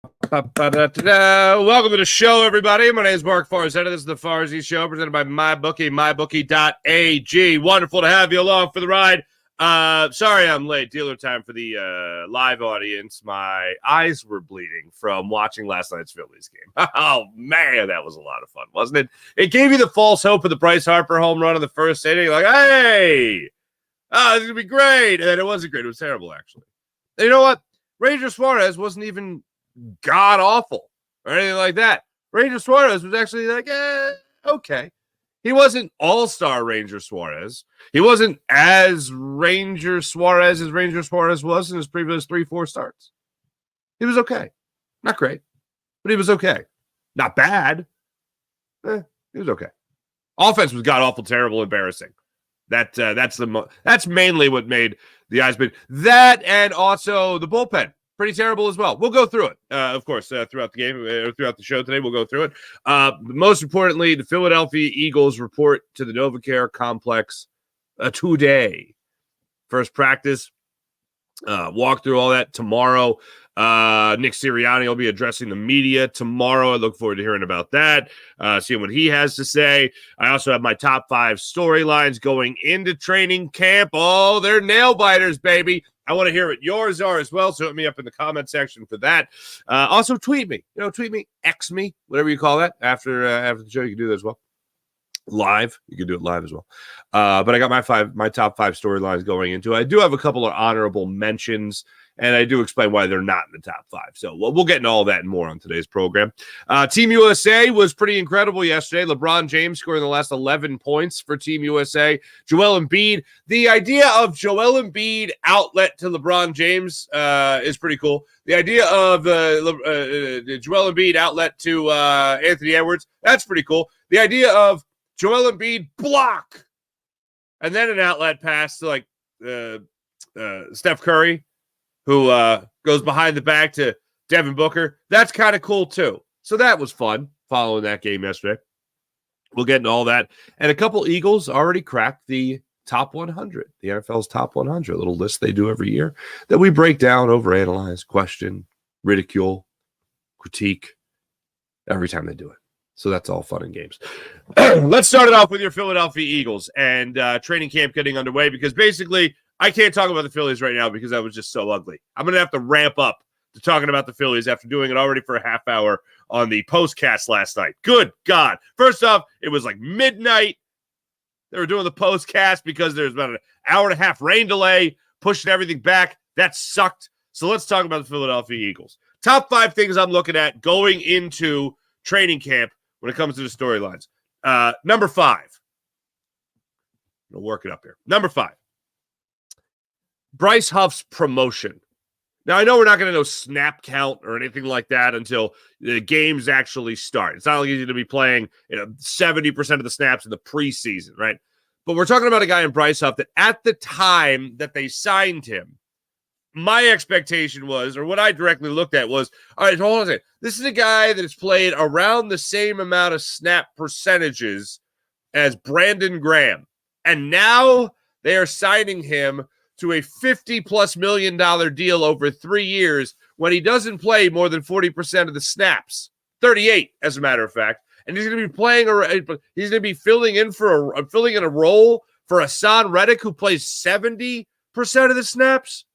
Welcome to the show, everybody. My name is Mark Farzetta. This is the Farzy Show, presented by MyBookie, mybookie.ag. Wonderful to have you along for the ride. Sorry I'm late. Dealer time for the live audience. My eyes were bleeding from watching last night's Phillies game. Oh, man, that was a lot of fun, wasn't it? It gave you the false hope of the Bryce Harper home run in the first inning. Like, hey, this is going to be great. And then it wasn't great. It was terrible, actually. And you know what? Ranger Suarez wasn't even god awful or anything like that. Ranger Suarez was actually like, okay. He wasn't all-star Ranger Suarez. He wasn't as Ranger Suarez as Ranger Suarez was in his previous 3-4 starts. He was okay. Not great, but he was okay. Not bad. He was okay. Offense was god awful, terrible, embarrassing. That's mainly what made the eyes bleed. That and also the bullpen. Pretty terrible as well. We'll go through it, of course, throughout the game, throughout the show today. We'll go through it. Most importantly, the Philadelphia Eagles report to the NovaCare complex today. First practice, walk through all that tomorrow. Nick Sirianni will be addressing the media tomorrow. I look forward to hearing about that, seeing what he has to say. I also have my top 5 storylines going into training camp. Oh, they're nail biters, baby. I want to hear what yours are as well, so hit me up in the comment section for that. Also, tweet me. Tweet me, X me, whatever you call that. After the show, you can do that as well. Live, you can do it live as well. But I got my top 5 storylines going into it. I do have a couple of honorable mentions, and I do explain why they're not in the top 5. So we'll get into all that and more on today's program. Team USA was pretty incredible yesterday. LeBron James scoring the last 11 points for Team USA. Joel Embiid. The idea of Joel Embiid outlet to LeBron James is pretty cool. The idea of the Joel Embiid outlet to Anthony Edwards, that's pretty cool. The idea of Joel Embiid block and then an outlet pass to like Steph Curry, who goes behind the back to Devin Booker. That's kind of cool, too. So that was fun following that game yesterday. We'll get into all that. And a couple Eagles already cracked the top 100, the NFL's top 100, a little list they do every year that we break down, overanalyze, question, ridicule, critique every time they do it. So that's all fun and games. Let's start it off with your Philadelphia Eagles and training camp getting underway, because basically I can't talk about the Phillies right now because that was just so ugly. I'm going to have to ramp up to talking about the Phillies after doing it already for a half hour on the postcast last night. Good God. First off, it was like midnight. They were doing the postcast because there's about an hour and a half rain delay, pushing everything back. That sucked. So let's talk about the Philadelphia Eagles. Top 5 things I'm looking at going into training camp when it comes to the storylines. Number 5. I'm going to work it up here. Number 5. Bryce Huff's promotion. Now, I know we're not going to know snap count or anything like that until the games actually start. It's not like he's going to be playing 70% of the snaps in the preseason, right? But we're talking about a guy in Bryce Huff that at the time that they signed him, my expectation was, or what I directly looked at was, all right, hold on a second. This is a guy that has played around the same amount of snap percentages as Brandon Graham. And now they are signing him to a $50+ million deal over 3 years when he doesn't play more than 40% of the snaps. 38, as a matter of fact. And he's going to be he's going to be filling in a role for Hassan Reddick, who plays 70% of the snaps.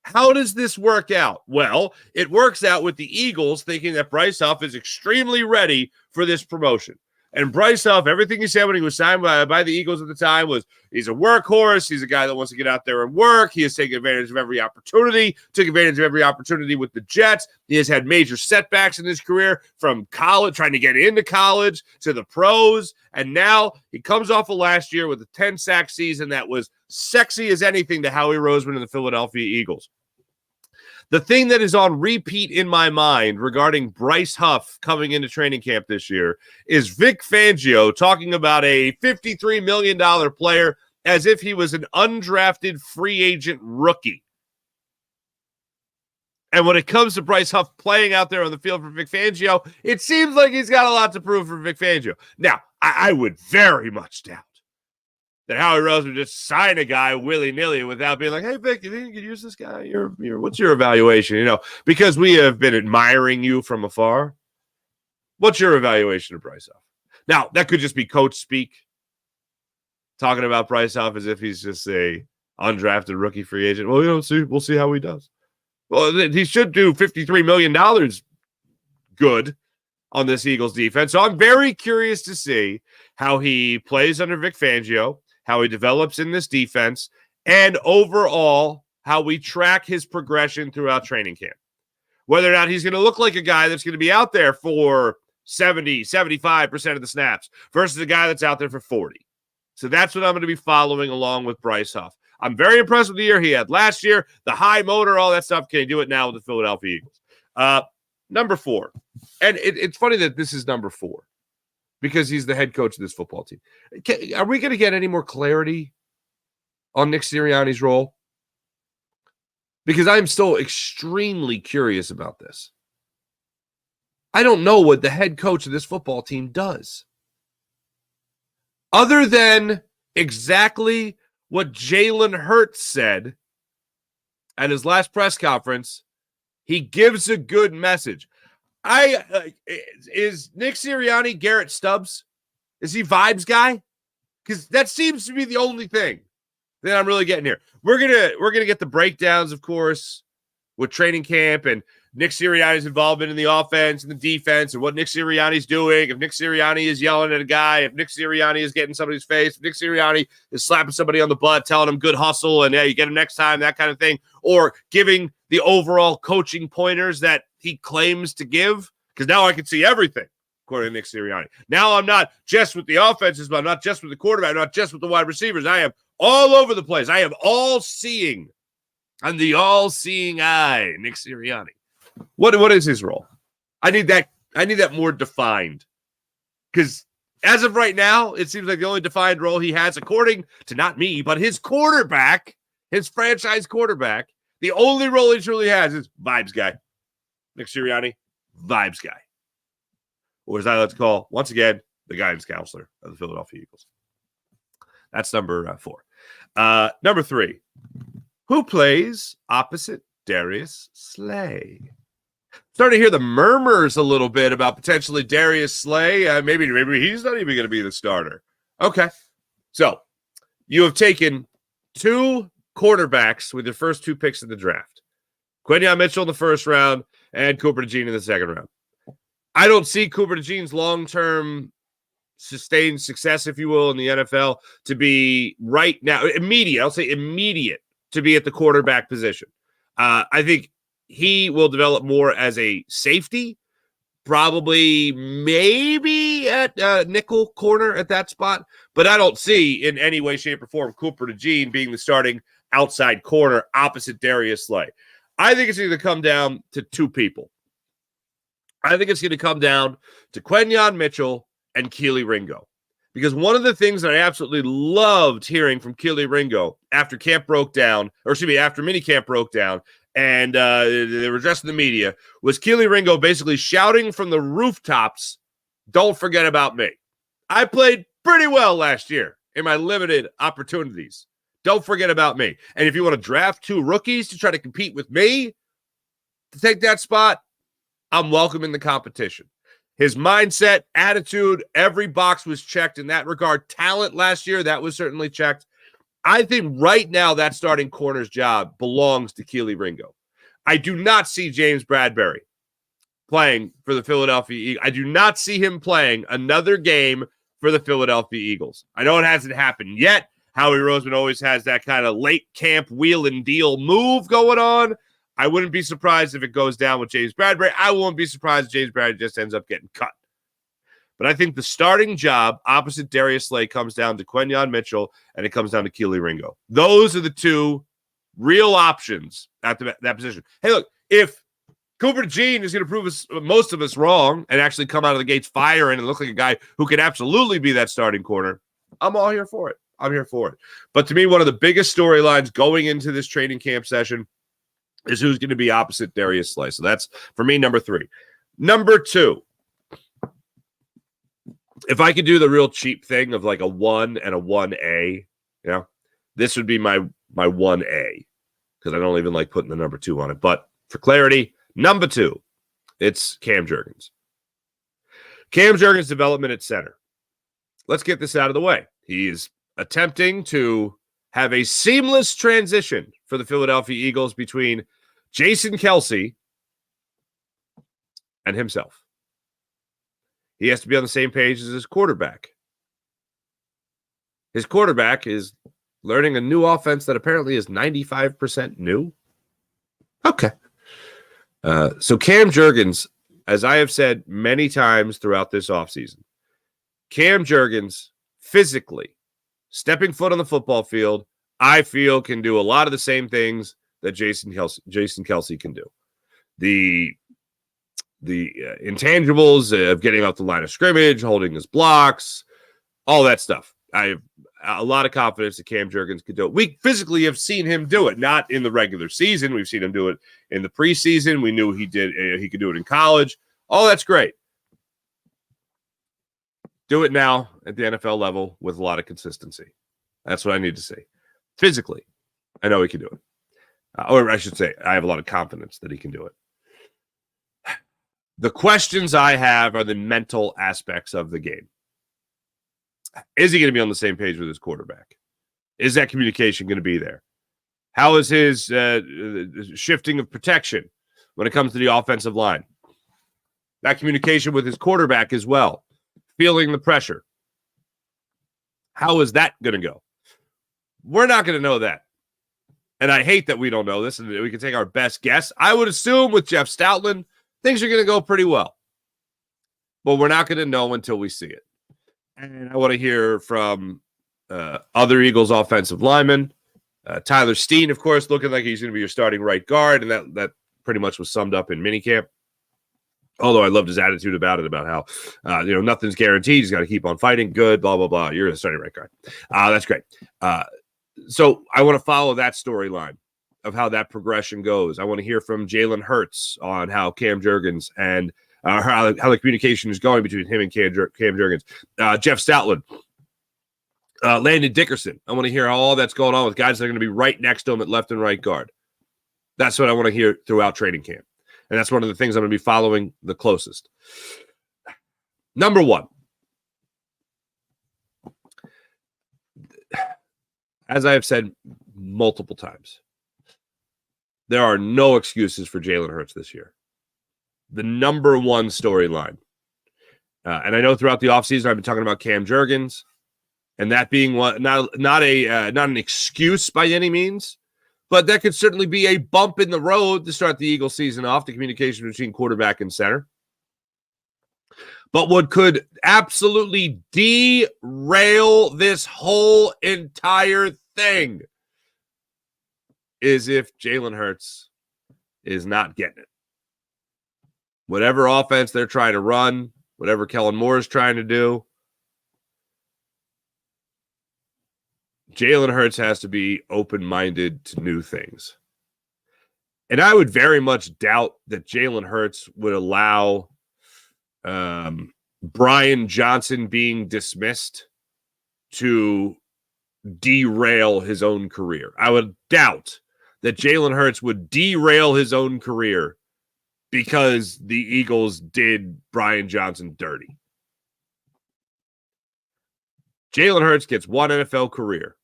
How does this work out? Well, it works out with the Eagles thinking that Bryce Huff is extremely ready for this promotion. And Bryce Huff, everything he said when he was signed by the Eagles at the time was he's a workhorse. He's a guy that wants to get out there and work. He has taken advantage of every opportunity, took advantage of every opportunity with the Jets. He has had major setbacks in his career from college, trying to get into college to the pros. And now he comes off of last year with a 10-sack season that was sexy as anything to Howie Roseman and the Philadelphia Eagles. The thing that is on repeat in my mind regarding Bryce Huff coming into training camp this year is Vic Fangio talking about a $53 million player as if he was an undrafted free agent rookie. And when it comes to Bryce Huff playing out there on the field for Vic Fangio, it seems like he's got a lot to prove for Vic Fangio. Now, I would very much doubt that Howie Rose would just sign a guy willy-nilly without being like, hey, Vic, you think you could use this guy? What's your evaluation? Because we have been admiring you from afar. What's your evaluation of Bryce Huff? Now, that could just be coach speak, talking about Bryce Huff as if he's just a undrafted rookie free agent. Well, we'll see how he does. Well, he should do $53 million good on this Eagles defense. So I'm very curious to see how he plays under Vic Fangio, how he develops in this defense, and overall how we track his progression throughout training camp. Whether or not he's going to look like a guy that's going to be out there for 70, 75% of the snaps versus a guy that's out there for 40. So that's what I'm going to be following along with Bryce Huff. I'm very impressed with the year he had last year, the high motor, all that stuff. Can he do it now with the Philadelphia Eagles? Number 4. And it's funny that this is number 4 because he's the head coach of this football team. Are we going to get any more clarity on Nick Sirianni's role? Because I'm still extremely curious about this. I don't know what the head coach of this football team does. Other than exactly what Jalen Hurts said at his last press conference, he gives a good message. Is Nick Sirianni Garrett Stubbs? Is he vibes guy? Because that seems to be the only thing that I'm really getting here. We're gonna get the breakdowns, of course, with training camp and Nick Sirianni's involvement in the offense and the defense and what Nick Sirianni's doing. If Nick Sirianni is yelling at a guy, if Nick Sirianni is getting somebody's face, if Nick Sirianni is slapping somebody on the butt, telling him good hustle and yeah, you get him next time, that kind of thing, or giving the overall coaching pointers that he claims to give. Because now I can see everything, according to Nick Sirianni. Now I'm not just with the offenses, but I'm not just with the quarterback, I'm not just with the wide receivers. I am all over the place. I am all-seeing. I'm the all-seeing eye, Nick Sirianni. What is his role? I need that more defined. Because as of right now, it seems like the only defined role he has, according to not me, but his quarterback, his franchise quarterback, the only role he truly has is vibes guy. Nick Sirianni, vibes guy. Or as I like to call, once again, the guidance counselor of the Philadelphia Eagles. That's number 4. Number 3. Who plays opposite Darius Slay? Starting to hear the murmurs a little bit about potentially Darius Slay. Maybe he's not even going to be the starter. Okay. So you have taken 2 quarterbacks with your first 2 picks in the draft. Quinyon Mitchell in the first round and Cooper DeJean in the second round. I don't see Cooper DeJean's long-term sustained success, if you will, in the NFL to be right now, immediate. I'll say immediate to be at the quarterback position. I think he will develop more as a safety, probably maybe at nickel corner at that spot. But I don't see in any way, shape, or form Cooper DeJean being the starting outside corner opposite Darius Slay. I think it's going to come down to 2 people. I think it's going to come down to Quinyon Mitchell and Keely Ringo. Because one of the things that I absolutely loved hearing from Keely Ringo after after minicamp broke down, and they were addressing the media, was Keely Ringo basically shouting from the rooftops, "Don't forget about me. I played pretty well last year in my limited opportunities. Don't forget about me. And if you want to draft 2 rookies to try to compete with me to take that spot, I'm welcoming the competition." His mindset, attitude, every box was checked in that regard. Talent last year, that was certainly checked. I think right now that starting corner's job belongs to Keely Ringo. I do not see James Bradbury playing for the Philadelphia Eagles. I do not see him playing another game for the Philadelphia Eagles. I know it hasn't happened yet. Howie Roseman always has that kind of late camp wheel and deal move going on. I wouldn't be surprised if it goes down with James Bradbury. I won't be surprised if James Bradbury just ends up getting cut. But I think the starting job opposite Darius Slay comes down to Quinyon Mitchell, and it comes down to Keely Ringo. Those are the 2 real options at that position. Hey, look, if Cooper DeJean is going to prove most of us wrong and actually come out of the gates firing and look like a guy who can absolutely be that starting corner, I'm all here for it. I'm here for it. But to me, one of the biggest storylines going into this training camp session is who's going to be opposite Darius Slay. So that's, for me, number 3. Number 2, if I could do the real cheap thing of like a 1 and a 1A You know, this would be my 1A because I don't even like putting the number 2 on it. But for clarity, number 2, it's Cam Jurgens. Cam Jurgens' development at center. Let's get this out of the way. He's attempting to have a seamless transition for the Philadelphia Eagles between Jason Kelce and himself. He has to be on the same page as his quarterback. His quarterback is learning a new offense that apparently is 95% new. Okay. So Cam Jurgens, as I have said many times throughout this offseason, Cam Jurgens physically stepping foot on the football field, I feel can do a lot of the same things that Jason Kelce can do. The intangibles of getting off the line of scrimmage, holding his blocks, all that stuff. I have a lot of confidence that Cam Jurgens could do it. We physically have seen him do it, not in the regular season. We've seen him do it in the preseason. We knew he could do it in college. All that's great. Do it now at the NFL level with a lot of consistency. That's what I need to see. Physically, I know he can do it. Or I should say, I have a lot of confidence that he can do it. The questions I have are the mental aspects of the game. Is he going to be on the same page with his quarterback? Is that communication going to be there? How is his shifting of protection when it comes to the offensive line? That communication with his quarterback as well. Feeling the pressure. How is that going to go? We're not going to know that. And I hate that we don't know this and we can take our best guess. I would assume with Jeff Stoutland, things are going to go pretty well. But we're not going to know until we see it. And I want to hear from other Eagles offensive linemen. Tyler Steen, of course, looking like he's going to be your starting right guard. And that pretty much was summed up in minicamp. Although I loved his attitude about it, about how, nothing's guaranteed. He's got to keep on fighting. Good, blah, blah, blah. You're a starting right guard. That's great. So I want to follow that storyline of how that progression goes. I want to hear from Jalen Hurts on how Cam Jurgens and how the communication is going between him and Cam Jurgens. Jeff Stoutland, Landon Dickerson. I want to hear how all that's going on with guys that are going to be right next to him at left and right guard. That's what I want to hear throughout training camp. And that's one of the things I'm going to be following the closest. Number 1. As I have said multiple times, there are no excuses for Jalen Hurts this year. The number 1 storyline. And I know throughout the offseason I've been talking about Cam Jurgens, and that being not an excuse by any means, but that could certainly be a bump in the road to start the Eagles season off, the communication between quarterback and center. But what could absolutely derail this whole entire thing is if Jalen Hurts is not getting it. Whatever offense they're trying to run, whatever Kellen Moore is trying to do, Jalen Hurts has to be open-minded to new things. And I would very much doubt that Jalen Hurts would allow Brian Johnson being dismissed to derail his own career. I would doubt that Jalen Hurts would derail his own career because the Eagles did Brian Johnson dirty. Jalen Hurts gets one NFL career.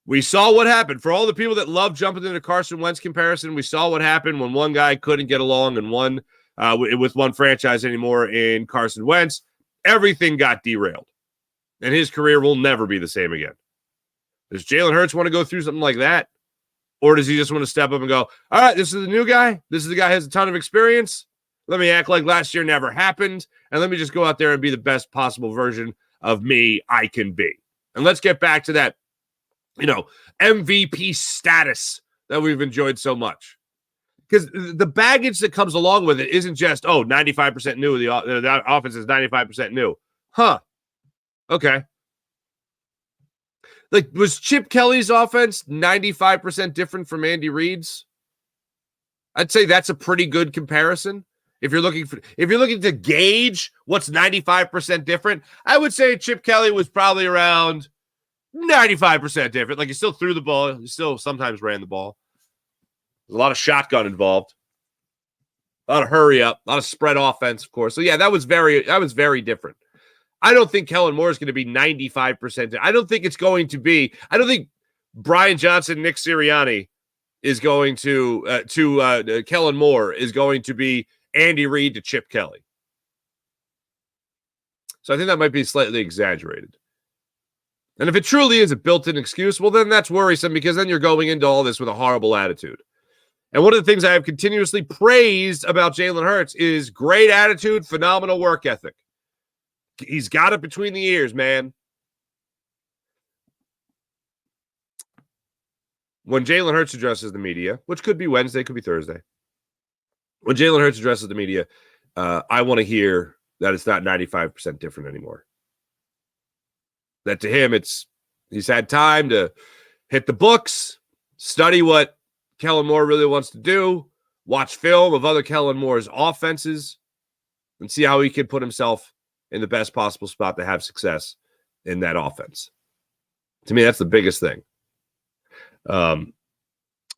We saw what happened. For all the people that love jumping into Carson Wentz comparison, we saw what happened when one guy couldn't get along and with one franchise anymore in Carson Wentz. Everything got derailed. And his career will never be the same again. Does Jalen Hurts want to go through something like that? Or does he just want to step up and go, all right, this is the new guy. This is the guy who has a ton of experience. Let me act like last year never happened. And let me just go out there and be the best possible version of me I can be. And let's get back to that, MVP status that we've enjoyed so much. Because the baggage that comes along with it isn't just, 95% new. The offense is 95% new. Huh. Okay. Like, was Chip Kelly's offense 95% different from Andy Reid's? I'd say that's a pretty good comparison. If you're looking to gauge what's 95% different, I would say Chip Kelly was probably around 95% different. Like, he still threw the ball. He still sometimes ran the ball. There's a lot of shotgun involved. A lot of hurry up. A lot of spread offense, of course. So, yeah, that was very different. I don't think Kellen Moore is going to be 95%. I don't think Brian Johnson, Nick Sirianni is going to Kellen Moore is going to be Andy Reid to Chip Kelly. So I think that might be slightly exaggerated. And if it truly is a built-in excuse, well, then that's worrisome, because then you're going into all this with a horrible attitude. And one of the things I have continuously praised about Jalen Hurts is great attitude, phenomenal work ethic. He's got it between the ears, man. When Jalen Hurts addresses the media, which could be Wednesday, could be Thursday. When Jalen Hurts addresses the media, I want to hear that it's not 95% different anymore. That to him, he's had time to hit the books, study what Kellen Moore really wants to do, watch film of other Kellen Moore's offenses, and see how he can put himself in the best possible spot to have success in that offense. To me, that's the biggest thing.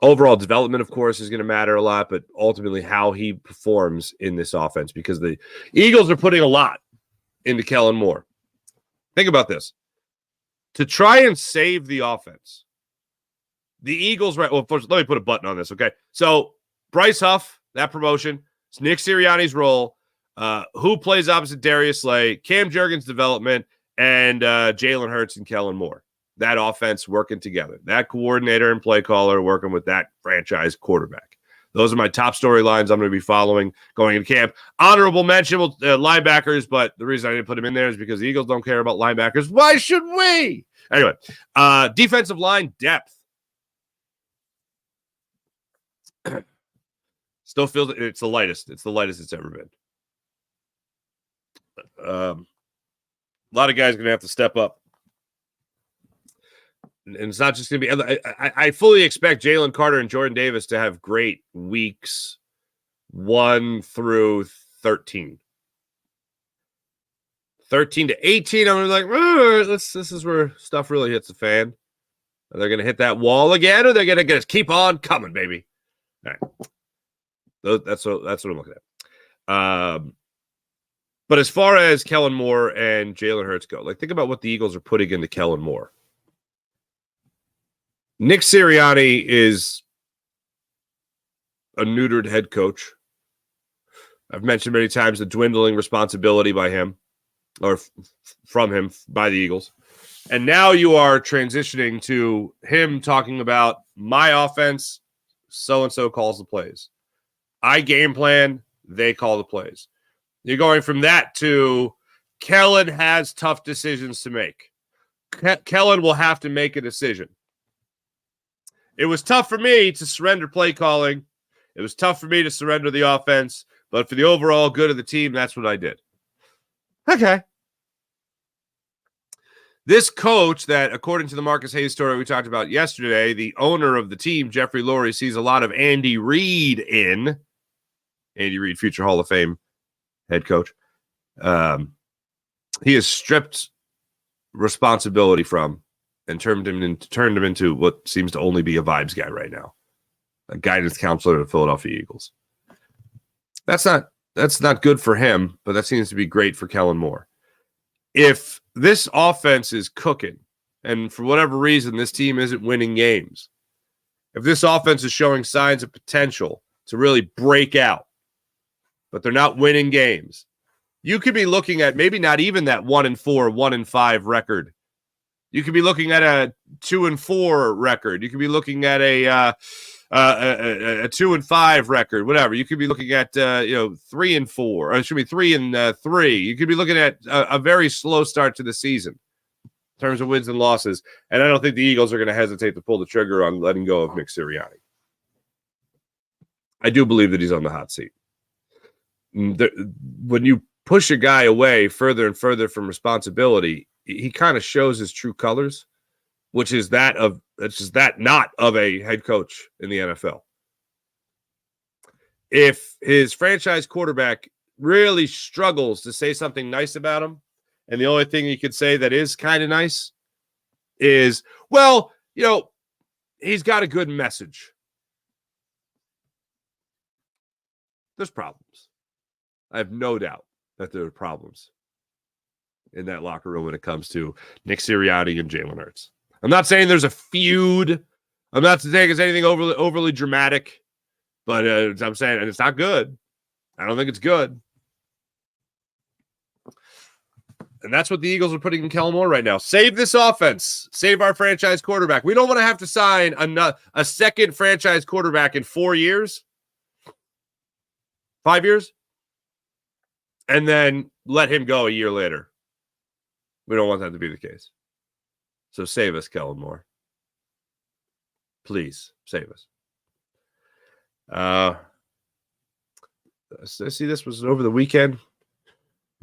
Overall development, of course, is going to matter a lot, but ultimately how he performs in this offense, because the Eagles are putting a lot into Kellen Moore. Think about this. To try and save the offense, the Eagles, right? Well, first, let me put a button on this, okay? So Bryce Huff, that promotion, it's Nick Sirianni's role. Who plays opposite Darius Slay, Cam Jurgens' development, and Jalen Hurts and Kellen Moore. That offense working together. That coordinator and play caller working with that franchise quarterback. Those are my top storylines I'm going to be following going into camp. Honorable mention, linebackers, but the reason I didn't put them in there is because the Eagles don't care about linebackers. Why should we? Anyway, defensive line depth. Still feels it's the lightest. It's the lightest it's ever been. A lot of guys are going to have to step up. And it's not just going to be – I fully expect Jalen Carter and Jordan Davis to have great weeks 1 through 13. 13 to 18, I'm like, this is where stuff really hits the fan. Are they going to hit that wall again, or they're going to keep on coming, baby? All right. That's what I'm looking at. But as far as Kellen Moore and Jalen Hurts go, like, think about what the Eagles are putting into Kellen Moore. Nick Sirianni is a neutered head coach. I've mentioned many times the dwindling responsibility by him, or from him by the Eagles. And now you are transitioning to him talking about my offense, so-and-so calls the plays. I game plan, they call the plays. You're going from that to Kellen has tough decisions to make. Kellen will have to make a decision. It was tough for me to surrender play calling. It was tough for me to surrender the offense. But for the overall good of the team, that's what I did. Okay. This coach that, according to the Marcus Hayes story we talked about yesterday, the owner of the team, Jeffrey Lurie, sees a lot of Andy Reid in. Andy Reid, future Hall of Fame head coach. He has stripped responsibility from and turned him into what seems to only be a vibes guy right now, a guidance counselor to the Philadelphia Eagles. That's not good for him, but that seems to be great for Kellen Moore. If this offense is cooking, and for whatever reason this team isn't winning games, if this offense is showing signs of potential to really break out, but they're not winning games, you could be looking at maybe not even that 1-4, 1-5 record. You could be looking at a 2-4 record. You could be looking at a 2-5 record, whatever. You could be looking at 3-4, or it should be 3-3. You could be looking at a very slow start to the season in terms of wins and losses. And I don't think the Eagles are going to hesitate to pull the trigger on letting go of Nick Sirianni. I do believe that he's on the hot seat. When you push a guy away further and further from responsibility, he kind of shows his true colors, which is that not of a head coach in the NFL. If his franchise quarterback really struggles to say something nice about him, and the only thing he could say that is kind of nice is, well, he's got a good message. There's problems. I have no doubt that there are problems in that locker room when it comes to Nick Sirianni and Jalen Hurts. I'm not saying there's a feud. I'm not saying it's anything overly dramatic, but I'm saying, and it's not good. I don't think it's good. And that's what the Eagles are putting in Kellen Moore right now. Save this offense. Save our franchise quarterback. We don't want to have to sign a second franchise quarterback in 4 years. 5 years. And then let him go a year later. We don't want that to be the case. So save us, Kellen Moore. Please save us. I see this was over the weekend.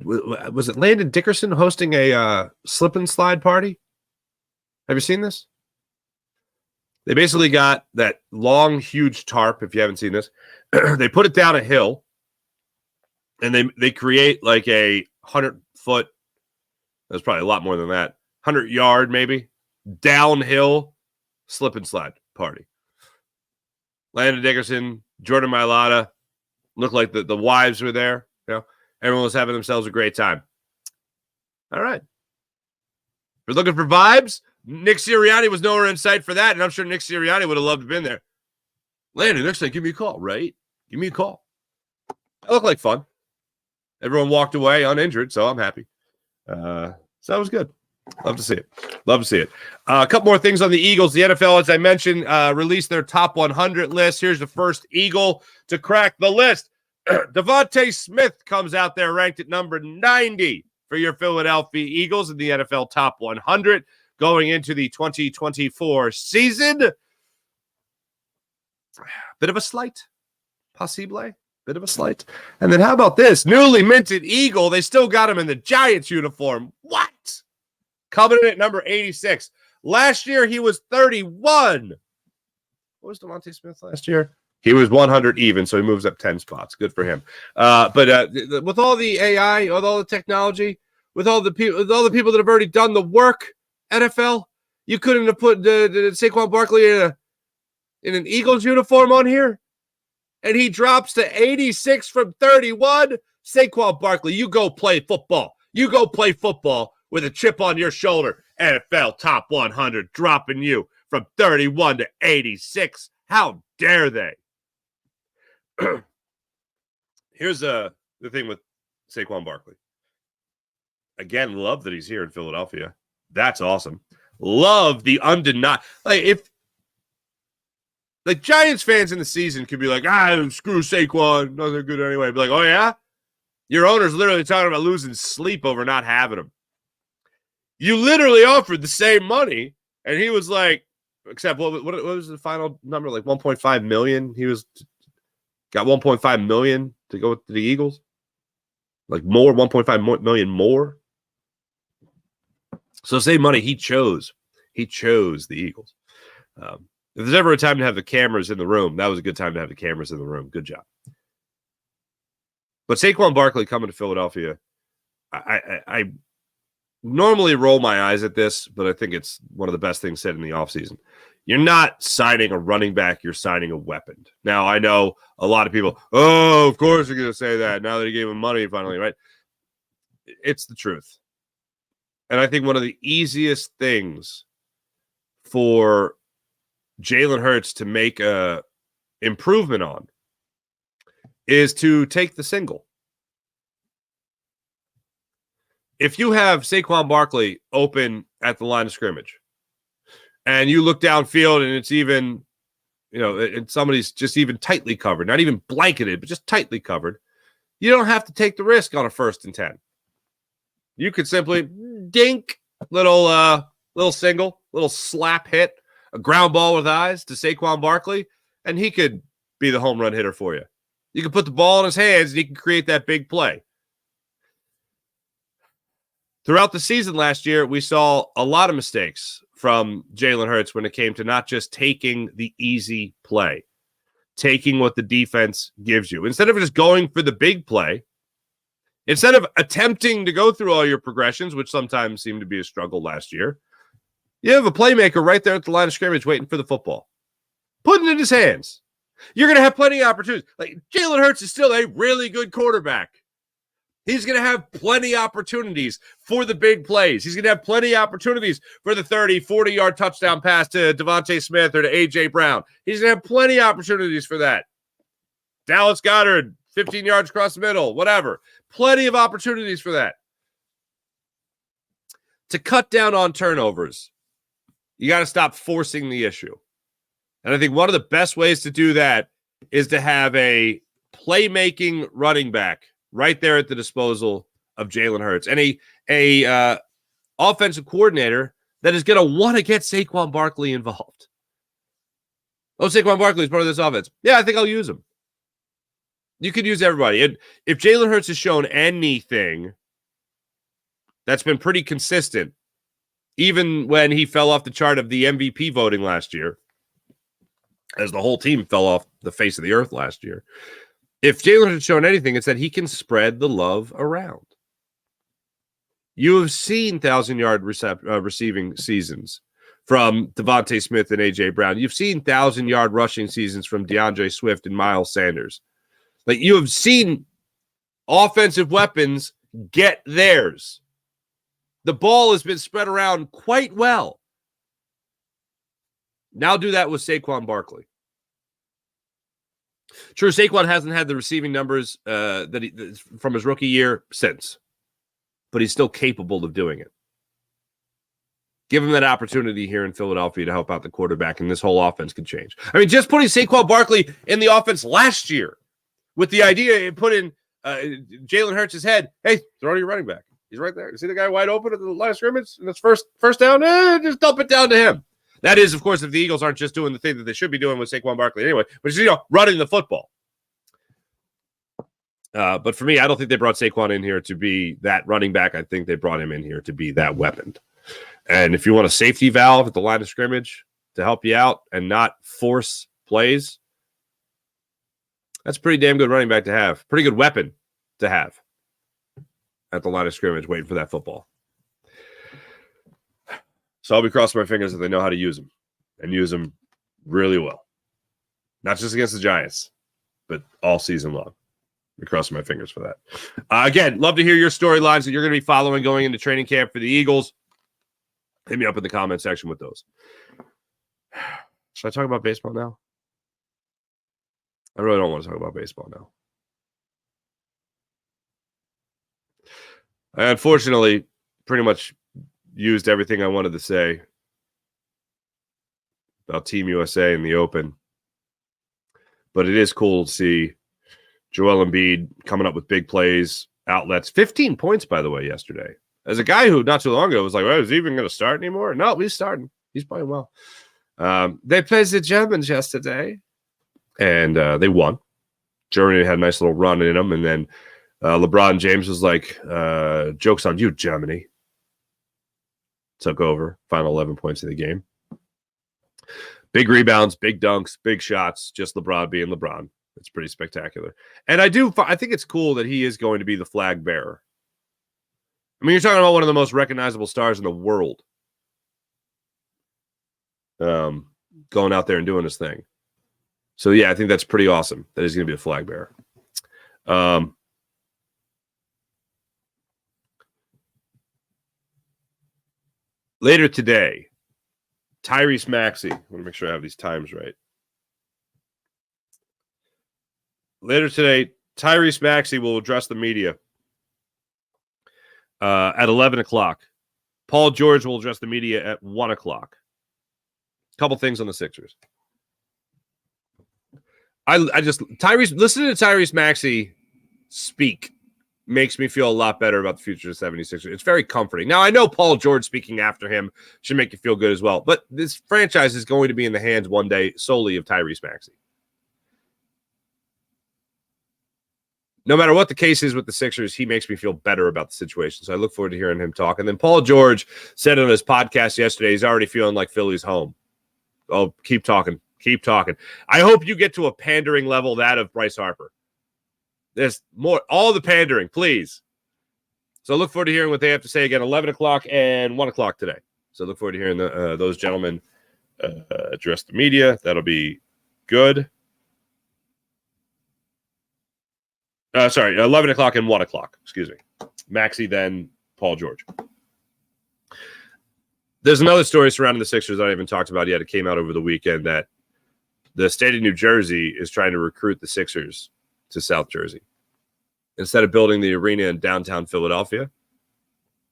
Was it Landon Dickerson hosting a slip and slide party? Have you seen this? They basically got that long, huge tarp, if you haven't seen this. They put it down a hill, and they create like a 100-foot, that's probably a lot more than that, 100-yard maybe, downhill slip and slide party. Landon Dickerson, Jordan Mailata, looked like the wives were there. Everyone was having themselves a great time. All right. If you're looking for vibes, Nick Sirianni was nowhere in sight for that, and I'm sure Nick Sirianni would have loved to have been there. Landon, next time, give me a call, right? Give me a call. That looked like fun. Everyone walked away uninjured, so I'm happy. So that was good. Love to see it. Love to see it. A couple more things on the Eagles. The NFL, as I mentioned, released their top 100 list. Here's the first Eagle to crack the list. Devontae Smith comes out there ranked at number 90 for your Philadelphia Eagles in the NFL top 100 going into the 2024 season. Bit of a slight, possibly. Bit of a slight. And then how about this? Newly minted Eagle. They still got him in the Giants uniform. What? Coming in at number 86. Last year, he was 31. What was Devontae Smith last year? He was 100 even, so he moves up 10 spots. Good for him. But with all the AI, with all the technology, with all the people that have already done the work, NFL, you couldn't have put Saquon Barkley in an Eagles uniform on here, and he drops to 86 from 31. Saquon Barkley, you go play football. You go play football with a chip on your shoulder. NFL top 100 dropping you from 31 to 86. How dare they? Here's the thing with Saquon Barkley. Again, love that he's here in Philadelphia. That's awesome. Love the undeniable. If Giants fans in the season could be like, screw Saquon, nothing good anyway. Be like, oh yeah, your owner's literally talking about losing sleep over not having him. You literally offered the same money, and he was like, except what was the final number? Like 1.5 million. He got 1.5 million to go with the Eagles. Like more, 1.5 million more. So same money. He chose the Eagles. If there's ever a time to have the cameras in the room, that was a good time to have the cameras in the room. Good job. But Saquon Barkley coming to Philadelphia, I normally roll my eyes at this, but I think it's one of the best things said in the offseason. You're not signing a running back, you're signing a weapon. Now, I know a lot of people, of course you're going to say that now that he gave him money finally, right? It's the truth. And I think one of the easiest things for Jalen Hurts to make a improvement on is to take the single. If you have Saquon Barkley open at the line of scrimmage and you look downfield and it's even, and somebody's just even tightly covered, not even blanketed, but just tightly covered, you don't have to take the risk on a 1st and 10. You could simply dink, little single, little slap hit, a ground ball with eyes to Saquon Barkley, and he could be the home run hitter for you. You can put the ball in his hands and he can create that big play. Throughout the season last year, we saw a lot of mistakes from Jalen Hurts when it came to not just taking the easy play, taking what the defense gives you. Instead of just going for the big play, instead of attempting to go through all your progressions, which sometimes seemed to be a struggle last year, You have a playmaker right there at the line of scrimmage waiting for the football. Put it in his hands. You're going to have plenty of opportunities. Like, Jalen Hurts is still a really good quarterback. He's going to have plenty of opportunities for the big plays. He's going to have plenty of opportunities for the 30, 40-yard touchdown pass to Devontae Smith or to A.J. Brown. He's going to have plenty of opportunities for that. Dallas Goedert, 15 yards across the middle, whatever. Plenty of opportunities for that. To cut down on turnovers, you got to stop forcing the issue. And I think one of the best ways to do that is to have a playmaking running back right there at the disposal of Jalen Hurts and a offensive coordinator that is going to want to get Saquon Barkley involved. Oh, Saquon Barkley is part of this offense. Yeah, I think I'll use him. You could use everybody. And if Jalen Hurts has shown anything that's been pretty consistent, even when he fell off the chart of the MVP voting last year, as the whole team fell off the face of the earth last year, if Jalen has shown anything, it's that he can spread the love around. You have seen 1,000-yard receiving seasons from Devontae Smith and A.J. Brown. You've seen 1,000-yard rushing seasons from DeAndre Swift and Miles Sanders. Like, you have seen offensive weapons get theirs. The ball has been spread around quite well. Now do that with Saquon Barkley. Sure, Saquon hasn't had the receiving numbers from his rookie year since, but he's still capable of doing it. Give him that opportunity here in Philadelphia to help out the quarterback, and this whole offense can change. I mean, just putting Saquon Barkley in the offense last year with the idea it put in Jalen Hurts' head, hey, throw to your running back. He's right there. You see the guy wide open at the line of scrimmage, and it's first down? Just dump it down to him. That is, of course, if the Eagles aren't just doing the thing that they should be doing with Saquon Barkley anyway, which is, running the football. But for me, I don't think they brought Saquon in here to be that running back. I think they brought him in here to be that weapon. And if you want a safety valve at the line of scrimmage to help you out and not force plays, that's a pretty damn good running back to have. Pretty good weapon to have at the line of scrimmage waiting for that football. So I'll be crossing my fingers that they know how to use them and use them really well. Not just against the Giants, but all season long. I'll be crossing my fingers for that. Again, love to hear your storylines that you're going to be following going into training camp for the Eagles. Hit me up in the comment section with those. Should I talk about baseball now? I really don't want to talk about baseball now. I unfortunately pretty much used everything I wanted to say about Team USA in the Open. But it is cool to see Joel Embiid coming up with big plays, outlets. 15 points, by the way, yesterday. As a guy who not too long ago was like, well, is he even going to start anymore? No, he's starting. He's playing well. They played the Germans yesterday, and they won. Germany had a nice little run in them, and then LeBron James was like, joke's on you, Germany. Took over, final 11 points of the game. Big rebounds, big dunks, big shots, just LeBron being LeBron. It's pretty spectacular. And I think it's cool that he is going to be the flag bearer. I mean, you're talking about one of the most recognizable stars in the world. Going out there and doing his thing. So, yeah, I think that's pretty awesome that he's going to be a flag bearer. Later today, Tyrese Maxey. I want to make sure I have these times right. Later today, Tyrese Maxey will address the media at 11 o'clock. Paul George will address the media at 1 o'clock. A couple things on the Sixers. Listening to Tyrese Maxey speak makes me feel a lot better about the future of the 76ers. It's very comforting. Now, I know Paul George speaking after him should make you feel good as well, but this franchise is going to be in the hands one day solely of Tyrese Maxey. No matter what the case is with the Sixers, he makes me feel better about the situation. So I look forward to hearing him talk. And then Paul George said on his podcast yesterday, he's already feeling like Philly's home. Oh, keep talking. Keep talking. I hope you get to a pandering level, that of Bryce Harper. There's more, all the pandering, please. So look forward to hearing what they have to say again, 11 o'clock and 1 o'clock today. So look forward to hearing those gentlemen address the media. That'll be good. 11 o'clock and 1 o'clock. Excuse me. Maxey, then Paul George. There's another story surrounding the Sixers that I haven't talked about yet. It came out over the weekend that the state of New Jersey is trying to recruit the Sixers to South Jersey. Instead of building the arena in downtown Philadelphia,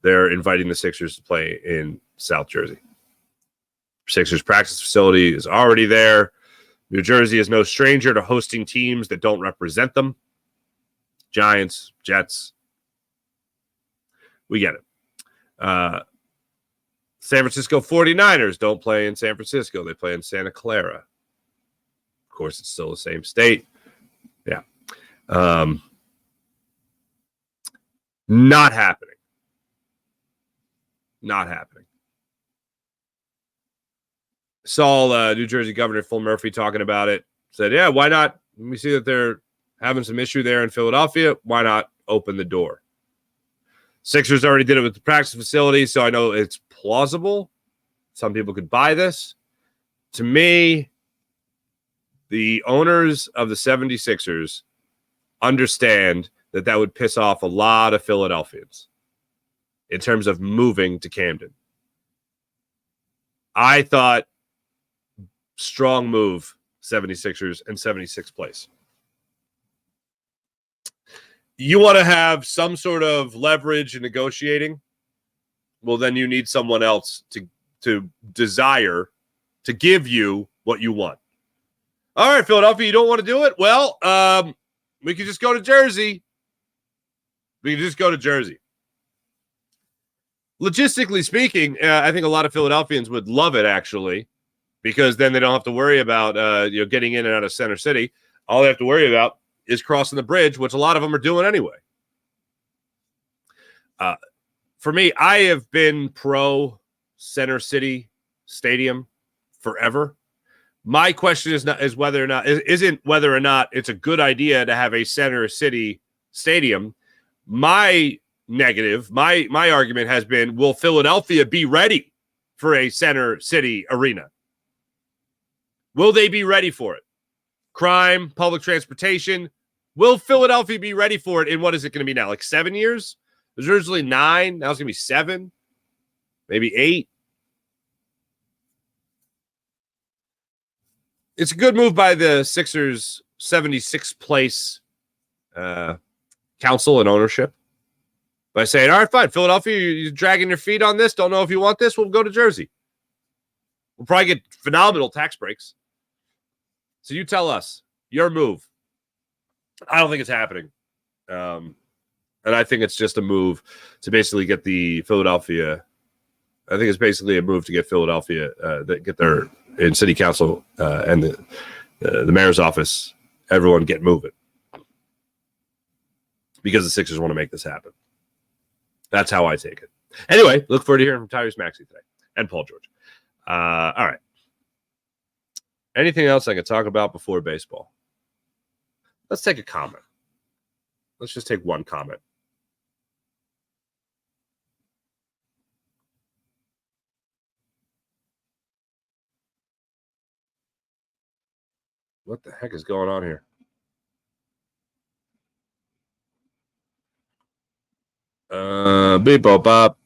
they're inviting the Sixers to play in South Jersey. Sixers practice facility is already there. New Jersey is no stranger to hosting teams that don't represent them. Giants, Jets. We get it. San Francisco 49ers don't play in San Francisco. They play in Santa Clara. Of course, it's still the same state. Yeah. Not happening. Not happening. Saw New Jersey Governor Phil Murphy talking about it. Said, yeah, why not? We see that they're having some issue there in Philadelphia. Why not open the door? Sixers already did it with the practice facility, so I know it's plausible. Some people could buy this. To me, the owners of the 76ers understand that that would piss off a lot of Philadelphians in terms of moving to Camden. I thought strong move, 76ers and 76th place. You want to have some sort of leverage in negotiating? Well, then you need someone else to desire to give you what you want. All right, Philadelphia, you don't want to do it? Well, we can just go to Jersey. We can just go to Jersey. Logistically speaking, I think a lot of Philadelphians would love it, actually, because then they don't have to worry about getting in and out of Center City. All they have to worry about is crossing the bridge, which a lot of them are doing anyway. For me, I have been pro Center City Stadium forever. My question isn't whether or not it's a good idea to have a Center City Stadium. My argument has been, will Philadelphia be ready for a Center City arena? Will they be ready for it? Crime, public transportation. Will Philadelphia be ready for it in what is it going to be now? Like 7 years? It was originally 9. Now it's going to be 7, maybe 8. It's a good move by the Sixers' 76th place council and ownership by saying, all right, fine, Philadelphia, you're dragging your feet on this. Don't know if you want this. We'll go to Jersey. We'll probably get phenomenal tax breaks. So you tell us your move. I don't think it's happening. And I think it's just a move to basically get the Philadelphia. I think it's basically a move to get Philadelphia, get their in city council and the mayor's office, everyone get moving. Because the Sixers want to make this happen. That's how I take it. Anyway, look forward to hearing from Tyrese Maxey today and Paul George. All right. Anything else I can talk about before baseball? Let's take a comment. Let's just take one comment. What the heck is going on here? Beep, bop, bop.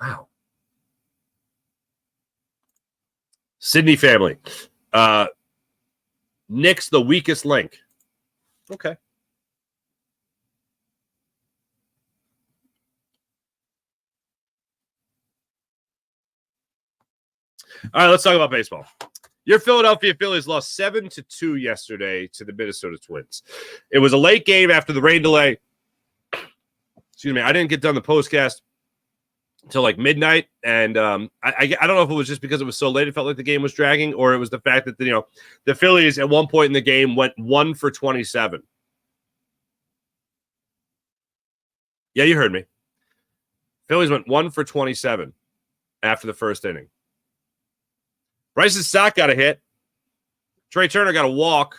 Wow. Sydney family. Nick's the weakest link. Okay. All right, let's talk about baseball. Your Philadelphia Phillies lost 7-2 yesterday to the Minnesota Twins. It was a late game after the rain delay. Excuse me. I didn't get done the postcast until like midnight, and I don't know if it was just because it was so late it felt like the game was dragging, or it was the fact that the Phillies at one point in the game went 1 for 27. Yeah, you heard me. Phillies went 1 for 27 after the first inning. Bryson Stott got a hit. Trey Turner got a walk.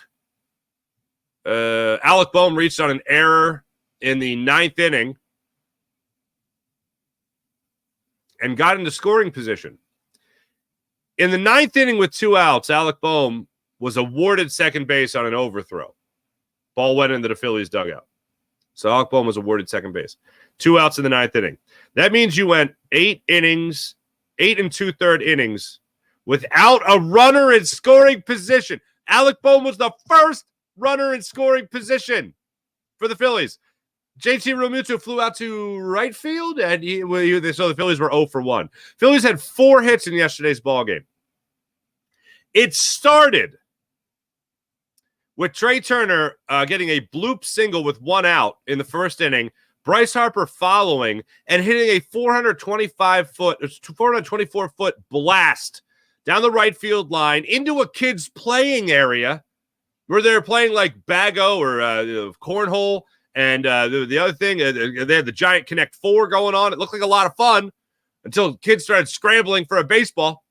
Alec Boehm reached on an error in the 9th inning. and got into scoring position. In the ninth inning with 2 outs, Alec Boehm was awarded second base on an overthrow. Ball went into the Phillies dugout. So Alec Boehm was awarded second base. 2 outs in the ninth inning. That means you went 8 innings, 8 2/3 innings, without a runner in scoring position. Alec Boehm was the first runner in scoring position for the Phillies. JT Realmuto flew out to right field, and so the Phillies were 0 for 1. Phillies had 4 hits in yesterday's ballgame. It started with Trey Turner getting a bloop single with 1 out in the first inning, Bryce Harper following and hitting a 424-foot blast down the right field line into a kid's playing area where they're playing like Bago or cornhole. And the other thing, they had the giant Connect 4 going on. It looked like a lot of fun until kids started scrambling for a baseball.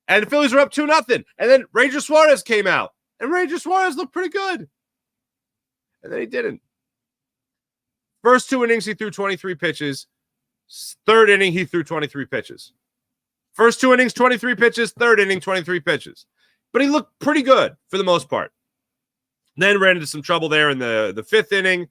And the Phillies were up 2-0. And then Ranger Suarez came out. And Ranger Suarez looked pretty good. And then he didn't. First 2 innings, he threw 23 pitches. Third inning, he threw 23 pitches. First 2 innings, 23 pitches. Third inning, 23 pitches. But he looked pretty good for the most part. Then ran into some trouble there in the fifth inning.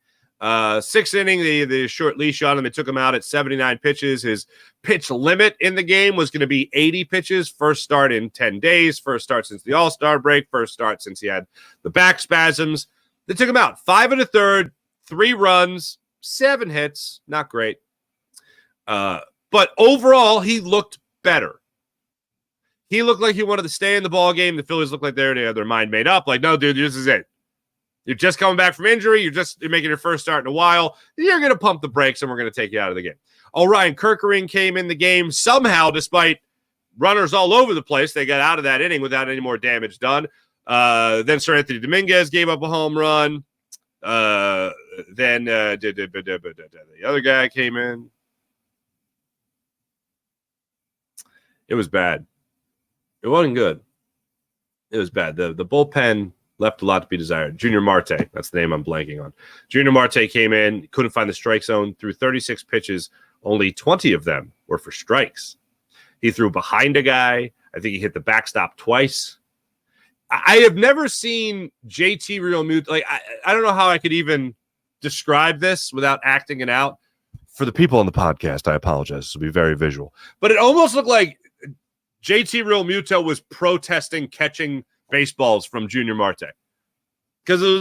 Sixth inning, the short leash on him. They took him out at 79 pitches. His pitch limit in the game was going to be 80 pitches. First start in 10 days. First start since the All-Star break. First start since he had the back spasms. They took him out. 5 1/3, 3 runs, 7 hits. Not great. But overall, he looked better. He looked like he wanted to stay in the ball game. The Phillies looked like they had their mind made up. Like, no, dude, this is it. You're just coming back from injury. You're making your first start in a while. You're going to pump the brakes, and we're going to take you out of the game. Ryan Kerkering came in the game somehow, despite runners all over the place. They got out of that inning without any more damage done. Then Sir Anthony Dominguez gave up a home run. Then the other guy came in. It was bad. It wasn't good. It was bad. The bullpen left a lot to be desired. Junior Marte, that's the name I'm blanking on. Junior Marte came in, couldn't find the strike zone, threw 36 pitches. Only 20 of them were for strikes. He threw behind a guy. I think he hit the backstop twice. I have never seen JT Realmuto. Like, I don't know how I could even describe this without acting it out. For the people on the podcast, I apologize. This will be very visual. But it almost looked like JT Realmuto was protesting catching baseballs from Junior Marte, because it was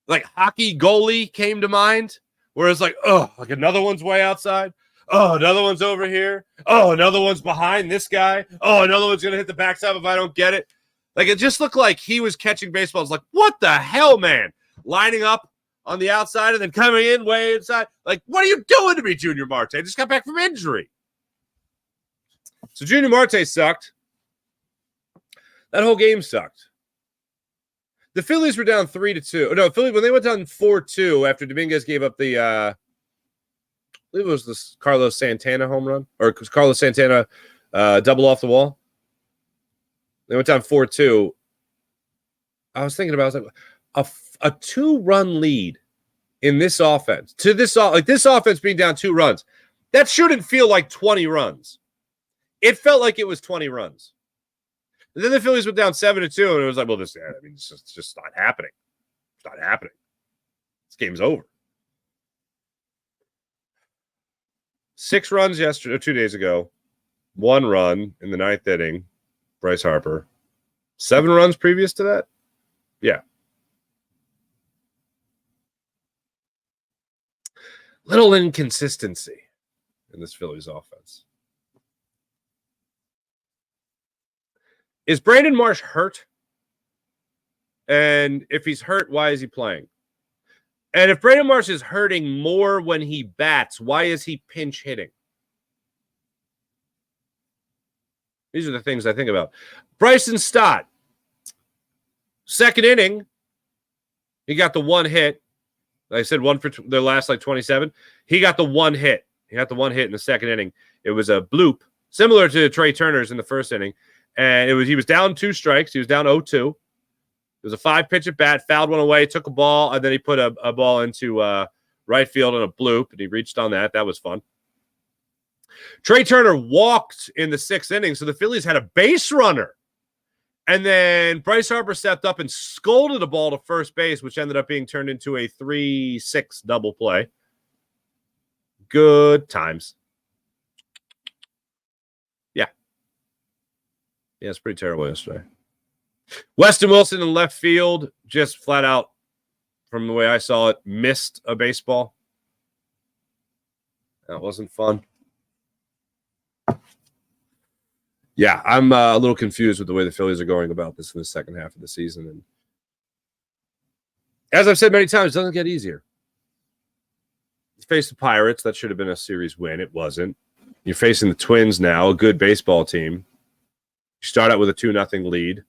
like hockey goalie came to mind, where it's like, oh, like another one's way outside, oh, another one's over here, oh, another one's behind this guy, oh, another one's gonna hit the backstop if I don't get it. Like, it just looked like he was catching baseballs. Like, what the hell, man? Lining up on the outside and then coming in way inside. Like, what are you doing to me, Junior Marte? I just got back from injury. So Junior Marte sucked. That whole game sucked. The Phillies were down 3-2. No, Philly, when they went down 4-2 after Dominguez gave up the I believe it was the Carlos Santana home run, or Carlos Santana double off the wall. They went down 4-2. I was thinking about, I was like, a 2-run lead in this offense. This offense being down 2 runs, that shouldn't feel like 20 runs. It felt like it was 20 runs. And then the Phillies went down 7-2, and it was like, well, it's just not happening. It's not happening. This game's over. 6 runs yesterday, 2 days ago. 1 run in the 9th inning, Bryce Harper. 7 runs previous to that? Yeah. Little inconsistency in this Phillies offense. Is Brandon Marsh hurt? And if he's hurt, why is he playing? And if Brandon Marsh is hurting more when he bats, why is he pinch hitting? These are the things I think about. Bryson Stott, 2nd inning, he got the 1 hit. Like I said, 1 for their last 27. He got the 1 hit. He got the 1 hit in the 2nd inning. It was a bloop, similar to Trey Turner's in the 1st inning. And he was down 2 strikes. He was down 0-2. It was a 5-pitch at bat, fouled one away, took a ball, and then he put a ball into right field on a bloop, and he reached on that. That was fun. Trey Turner walked in the 6th inning, so the Phillies had a base runner. And then Bryce Harper stepped up and scolded a ball to first base, which ended up being turned into a 3-6 double play. Good times. Yeah. Yeah, it's pretty terrible yesterday. Weston Wilson in left field, just flat out, from the way I saw it, missed a baseball. That wasn't fun. Yeah, I'm a little confused with the way the Phillies are going about this in the second half of the season. And as I've said many times, it doesn't get easier. You face the Pirates. That should have been a series win. It wasn't. You're facing the Twins now, a good baseball team. You start out with a 2-0 lead, and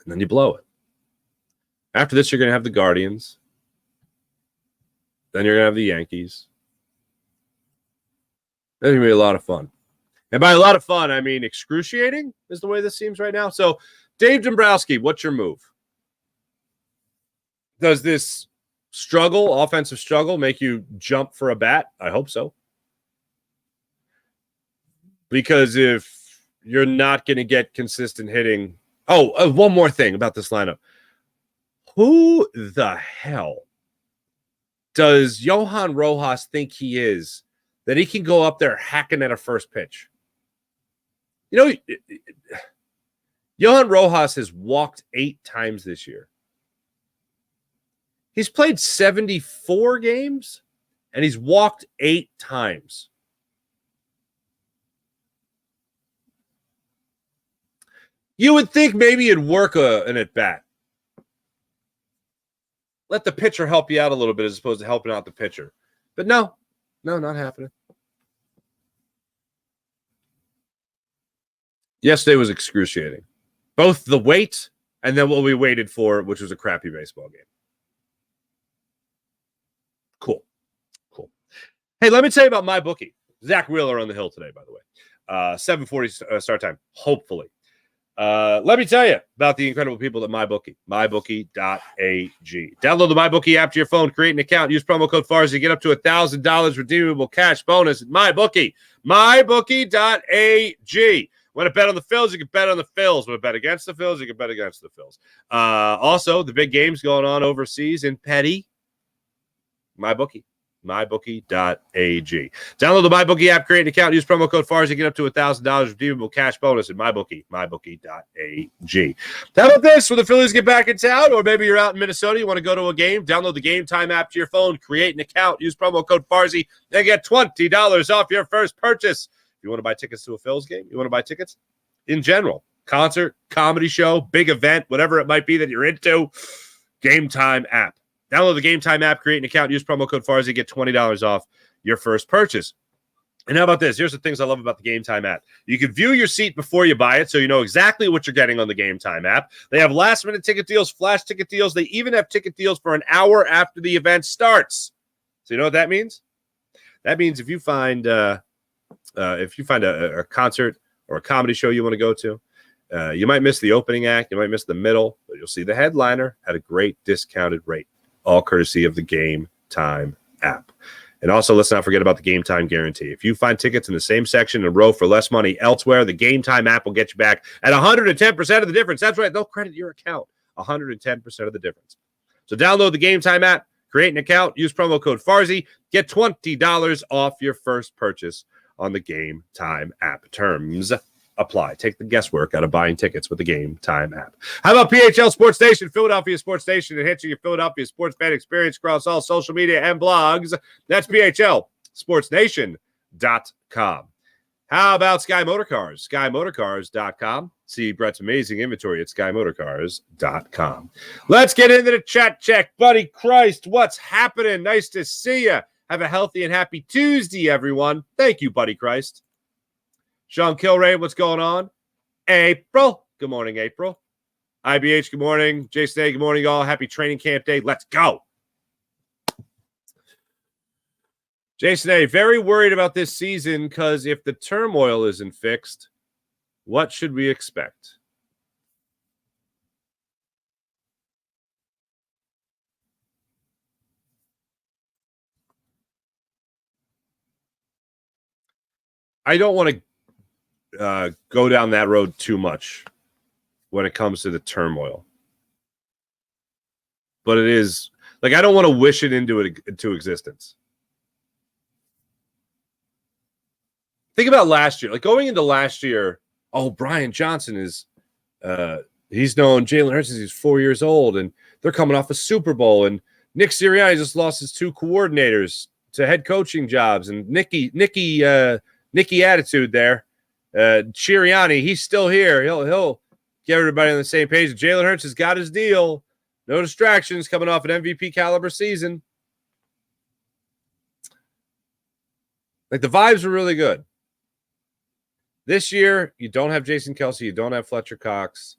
then you blow it. After this, you're going to have the Guardians. Then you're going to have the Yankees. That's going to be a lot of fun. And by a lot of fun, I mean excruciating is the way this seems right now. So, Dave Dombrowski, what's your move? Does this struggle, offensive struggle, make you jump for a bat? I hope so. Because if you're not going to get consistent hitting. Oh, one more thing about this lineup. Who the hell does Johan Rojas think he is that he can go up there hacking at a first pitch? You know, Johan Rojas has walked 8 times this year. He's played 74 games, and he's walked 8 times. You would think maybe it'd work an at-bat. Let the pitcher help you out a little bit as opposed to helping out the pitcher. But no, not happening. Yesterday was excruciating. Both the wait and then what we waited for, which was a crappy baseball game. Cool. Hey, let me tell you about my bookie. Zach Wheeler on the hill today, by the way. 7:40 start time, hopefully. Let me tell you about the incredible people at MyBookie. MyBookie.ag. Download the MyBookie app to your phone, create an account, use promo code FARZI, get up to $1,000 redeemable cash bonus at MyBookie. MyBookie.ag. Want to bet on the Phillies? You can bet on the Phillies. Want to bet against the Phillies? You can bet against the Phillies. Also, the big games going on overseas in Petty. MyBookie. MyBookie.ag. Download the MyBookie app, create an account, use promo code FARZI, get up to $1,000 redeemable cash bonus at MyBookie. MyBookie.ag. How about this? When the Phillies get back in town, or maybe you're out in Minnesota, you want to go to a game, download the Game Time app to your phone, create an account, use promo code FARZI, and get $20 off your first purchase. You want to buy tickets to a Phillies game? You want to buy tickets in general? Concert, comedy show, big event, whatever it might be that you're into, Game Time app. Download the Game Time app, create an account, use promo code FARZI, get $20 off your first purchase. And how about this? Here's the things I love about the Game Time app. You can view your seat before you buy it, so you know exactly what you're getting on the Game Time app. They have last-minute ticket deals, flash ticket deals. They even have ticket deals for an hour after the event starts. So you know what that means? That means if you find a concert or a comedy show you want to go to, you might miss the opening act, you might miss the middle, but you'll see the headliner at a great discounted rate, all courtesy of the Game Time app. And also, let's not forget about the Game Time guarantee. If you find tickets in the same section in a row for less money elsewhere, the Game Time app will get you back at 110% of the difference. That's right, they'll credit your account 110% of the difference. So download the Game Time app, create an account, use promo code FARZI, get $20 off your first purchase on the Game Time app. Terms apply. Take the guesswork out of buying tickets with the Game Time app. How about PHL Sports Station, Philadelphia Sports Station, enhancing your Philadelphia sports fan experience across all social media and blogs? That's PHLSportsNation.com. How about Sky Motorcars? SkyMotorcars.com. See Brett's amazing inventory at SkyMotorcars.com. Let's get into the chat check. Buddy Christ, what's happening? Nice to see you. Have a healthy and happy Tuesday, everyone. Thank you, Buddy Christ. Sean Kilray, what's going on? April. Good morning, April. IBH, good morning. Jason A, good morning, all. Happy training camp day. Let's go. Jason A, very worried about this season because if the turmoil isn't fixed, what should we expect? I don't want to go down that road too much when it comes to the turmoil. But it is like I don't want to wish it into existence. Think about last year. Like going into last year, Brian Johnson is he's known Jalen Hurts since he's 4 years old, and they're coming off a Super Bowl, and Nick Sirianni just lost his 2 coordinators to head coaching jobs, and Nicky attitude there. Sirianni, he's still here. He'll get everybody on the same page. Jalen Hurts has got his deal. No distractions, coming off an MVP caliber season. Like the vibes were really good. This year, you don't have Jason Kelce, you don't have Fletcher Cox.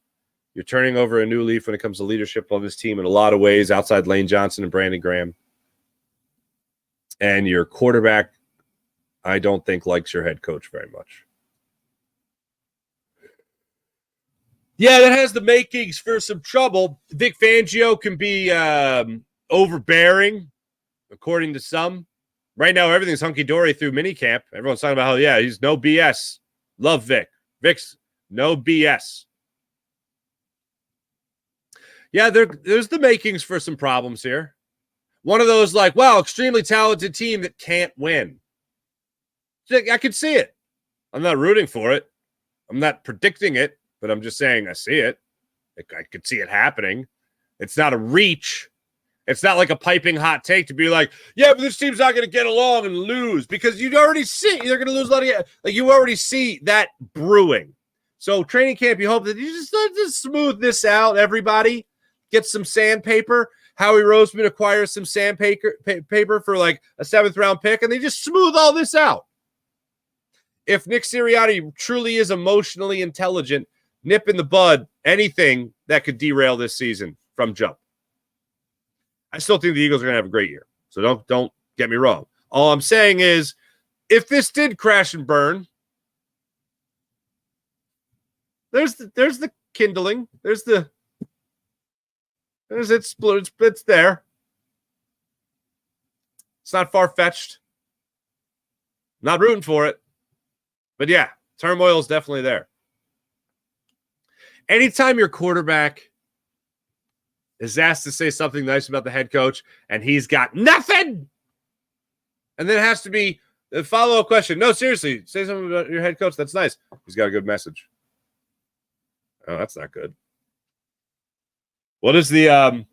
You're turning over a new leaf when it comes to leadership on this team in a lot of ways, outside Lane Johnson and Brandon Graham. And your quarterback, I don't think likes your head coach very much. Yeah, that has the makings for some trouble. Vic Fangio can be overbearing, according to some. Right now, everything's hunky-dory through minicamp. Everyone's talking about how, he's no BS. Love Vic. Vic's no BS. Yeah, there's the makings for some problems here. One of those extremely talented team that can't win. I could see it. I'm not rooting for it. I'm not predicting it. But I'm just saying I see it. I could see it happening. It's not a reach. It's not like a piping hot take to be like, but this team's not going to get along and lose because you'd already see they're going to lose a lot of you already see that brewing. So training camp, you hope that you just smooth this out, everybody. Get some sandpaper. Howie Roseman acquires some sandpaper for like a 7th round pick, and they just smooth all this out. If Nick Sirianni truly is emotionally intelligent, nip in the bud anything that could derail this season from jump. I still think the Eagles are going to have a great year. So don't get me wrong. All I'm saying is if this did crash and burn, there's the kindling. It's there. It's not far-fetched. Not rooting for it. But yeah, turmoil is definitely there. Anytime your quarterback is asked to say something nice about the head coach and he's got nothing, and then it has to be a follow-up question. No, seriously, say something about your head coach. That's nice. He's got a good message. Oh, that's not good. What is the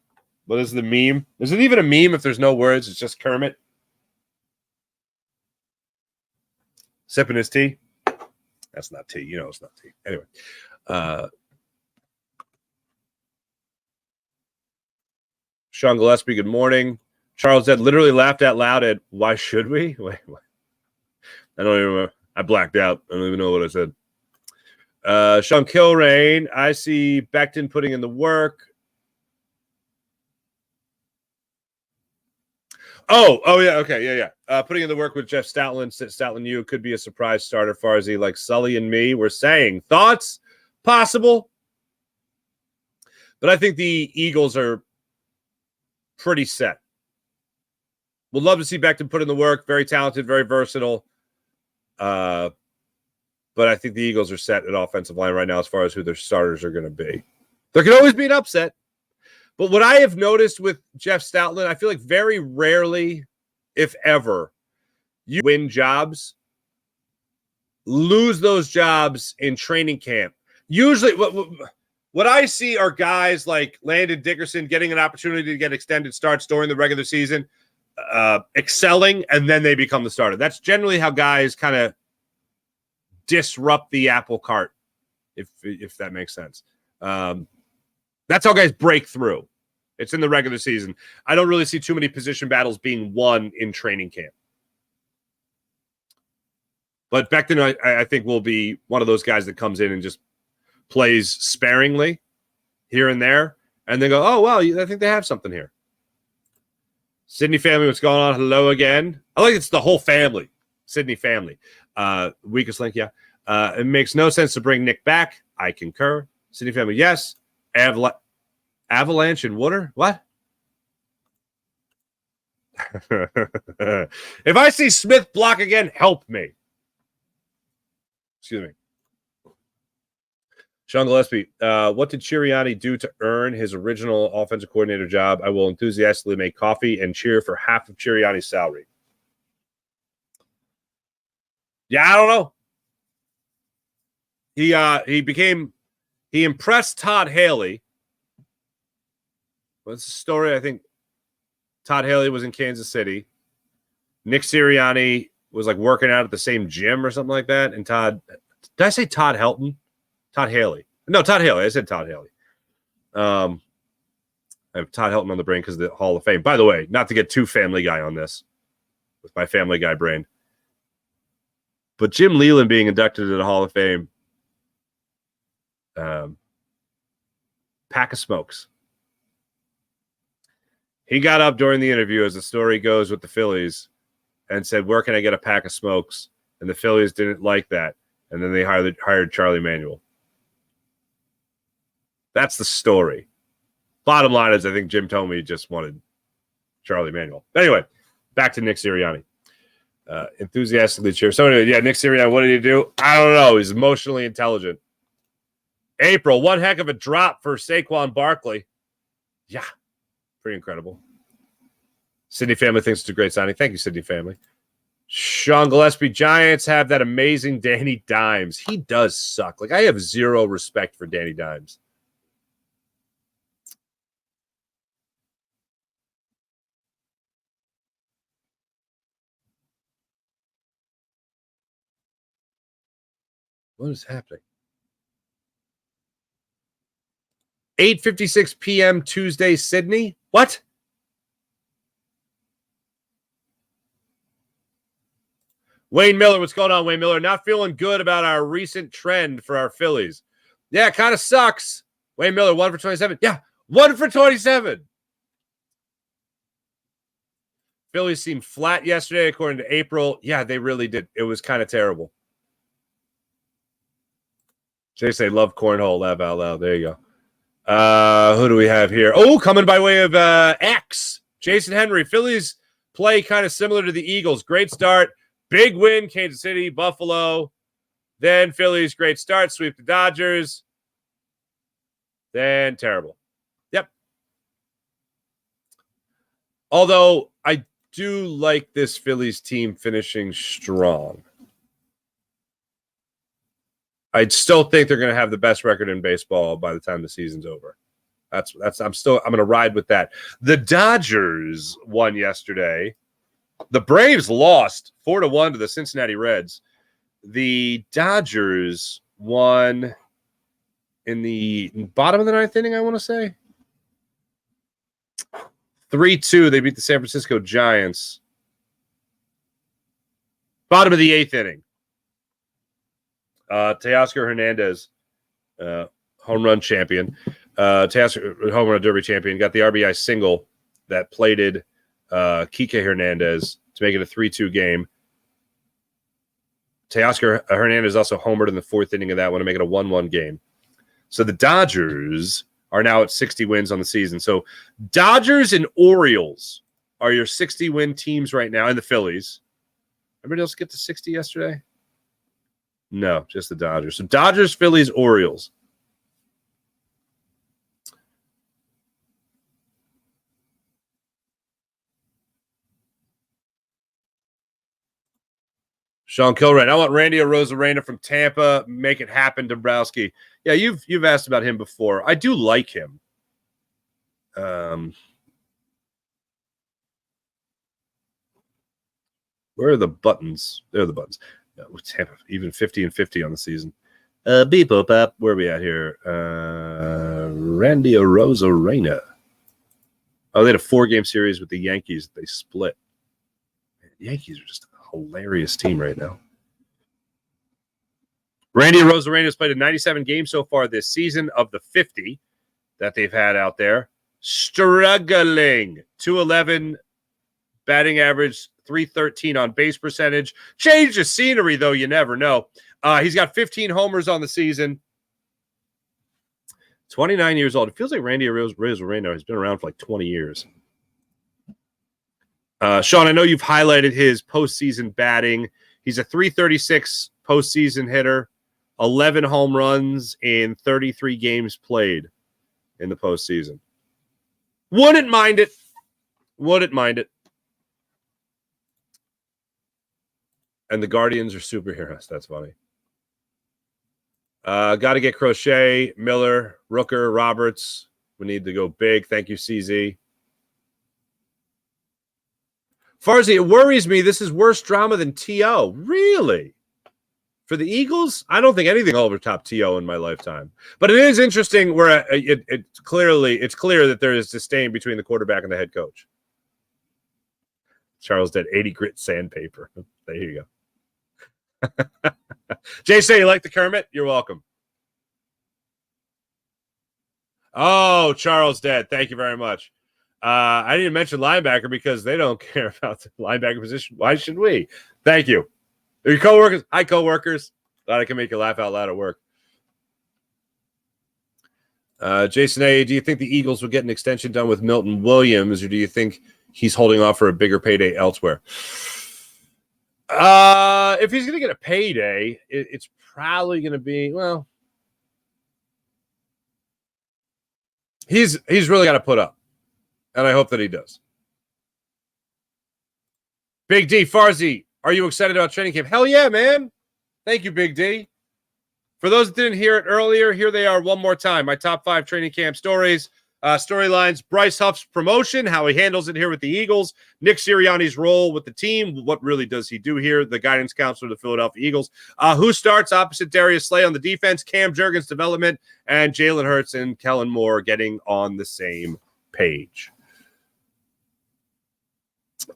meme? Is it even a meme if there's no words? It's just Kermit sipping his tea. That's not tea. It's not tea. Anyway. Sean Gillespie, good morning. Charles Ed literally laughed out loud at why should we? Wait. I don't even remember. I blacked out. I don't even know what I said. Sean Kilrain, I see Becton putting in the work. Oh yeah, okay, yeah. Putting in the work with Jeff Stoutland. Stoutland, you could be a surprise starter. Farzy, like Sully and me, we're saying thoughts possible, but I think the Eagles are pretty set. Would love to see Becton put in the work. Very talented, very versatile. But I think the Eagles are set at offensive line right now as far as who their starters are going to be. There can always be an upset. But what I have noticed with Jeff Stoutland, I feel like very rarely, if ever, you win jobs, lose those jobs in training camp. Usually what I see are guys like Landon Dickerson getting an opportunity to get extended starts during the regular season, excelling, and then they become the starter. That's generally how guys kind of disrupt the apple cart, if that makes sense. That's how guys break through. It's in the regular season. I don't really see too many position battles being won in training camp. But Becton, I think, will be one of those guys that comes in and just plays sparingly here and there, and they go, oh, well, I think they have something here. Sydney family, what's going on? Hello again. I like it's the whole family. Sydney family. Weakest link, yeah. It makes no sense to bring Nick back. I concur. Sydney family, yes. Avalanche and water? What? If I see Smith block again, help me. Excuse me. Sean Gillespie, what did Sirianni do to earn his original offensive coordinator job? I will enthusiastically make coffee and cheer for half of Sirianni's salary. Yeah, I don't know. He impressed Todd Haley. What's the story? I think Todd Haley was in Kansas City. Nick Sirianni was like working out at the same gym or something like that. And did I say Todd Helton? Todd Haley. No, Todd Haley. I said Todd Haley. I have Todd Helton on the brain because of the Hall of Fame. By the way, not to get too Family Guy on this with my Family Guy brain. But Jim Leland being inducted to the Hall of Fame, pack of smokes. He got up during the interview, as the story goes with the Phillies, and said, "Where can I get a pack of smokes?" And the Phillies didn't like that. And then they hired Charlie Manuel. That's the story. Bottom line is, I think Jim told me he just wanted Charlie Manuel. Anyway, back to Nick Sirianni. Enthusiastically cheer. So anyway, yeah, Nick Sirianni, what did he do? I don't know. He's emotionally intelligent. April, one heck of a drop for Saquon Barkley. Yeah, pretty incredible. Sydney family thinks it's a great signing. Thank you, Sydney family. Sean Gillespie, Giants have that amazing Danny Dimes. He does suck. Like, I have zero respect for Danny Dimes. What is happening? 8:56 p.m. Tuesday, Sydney. What? Wayne Miller, what's going on, Wayne Miller? Not feeling good about our recent trend for our Phillies. Yeah, it kind of sucks. Wayne Miller, 1 for 27. Yeah, 1 for 27. Phillies seemed flat yesterday, according to April. Yeah, they really did. It was kind of terrible. They say love cornhole, laugh out loud. There you go. Who do we have here? Oh, coming by way of X. Jason Henry. Phillies play kind of similar to the Eagles. Great start. Big win, Kansas City, Buffalo. Then Phillies, great start. Sweep the Dodgers. Then terrible. Yep. Although I do like this Phillies team finishing strong. I still think they're going to have the best record in baseball by the time the season's over. I'm going to ride with that. The Dodgers won yesterday. The Braves lost 4-1 to the Cincinnati Reds. The Dodgers won in the bottom of the ninth inning, I want to say. 3-2. They beat the San Francisco Giants. Bottom of the eighth inning. Teoscar Hernandez, home run champion. Teoscar, home run derby champion, got the RBI single that plated Kike Hernandez to make it a 3-2 game. Teoscar Hernandez also homered in the fourth inning of that one to make it a 1-1 game. So the Dodgers are now at 60 wins on the season. So Dodgers and Orioles are your 60-win teams right now, and the Phillies. Everybody else get to 60 yesterday? No, just the Dodgers. So Dodgers, Phillies, Orioles. Sean Kilrain, I want Randy Arozarena from Tampa. Make it happen, Dombrowski. Yeah, you've asked about him before. I do like him. Where are the buttons? There are the buttons. Tampa, even 50-50 on the season. Beep up. Where are we at here? Randy Arozarena. Oh, they had a 4-game series with the Yankees. They split. The Yankees are just a hilarious team right now. Randy Arozarena has played in 97 games so far this season of the 50 that they've had out there. Struggling. 211 batting average, 313 on base percentage. Change the scenery, though, you never know. He's got 15 homers on the season. 29 years old. It feels like Randy Arozarena has been around for like 20 years. Sean, I know you've highlighted his postseason batting. He's a 336 postseason hitter. 11 home runs in 33 games played in the postseason. Wouldn't mind it. Wouldn't mind it. And the Guardians are superheroes. That's funny. Got to get Crochet, Miller, Rooker, Roberts. We need to go big. Thank you, CZ. Farzy, it worries me. This is worse drama than T.O. Really? For the Eagles, I don't think anything will overtop T.O. in my lifetime. But it is interesting where it's clear that there is disdain between the quarterback and the head coach. Charles did 80 grit sandpaper. There you go. Jay say you like the Kermit? You're welcome. Oh, Charles dead. Thank you very much. I didn't mention linebacker because they don't care about the linebacker position. Why should we? Thank you. Are your coworkers? Hi, coworkers. Glad I can make you laugh out loud at work. Jason A., do you think the Eagles will get an extension done with Milton Williams, or do you think he's holding off for a bigger payday elsewhere? If he's going to get a payday, it's probably going to be, well, he's really got to put up, and I hope that he does. Big D, Farzy, are you excited about training camp? Hell yeah, man. Thank you, Big D. For those that didn't hear it earlier, here they are one more time. My top 5 training camp stories. Storylines, Bryce Huff's promotion, how he handles it here with the Eagles, Nick Sirianni's role with the team, what really does he do here, the guidance counselor of the Philadelphia Eagles, who starts opposite Darius Slay on the defense, Cam Jurgens' development, and Jalen Hurts and Kellen Moore getting on the same page.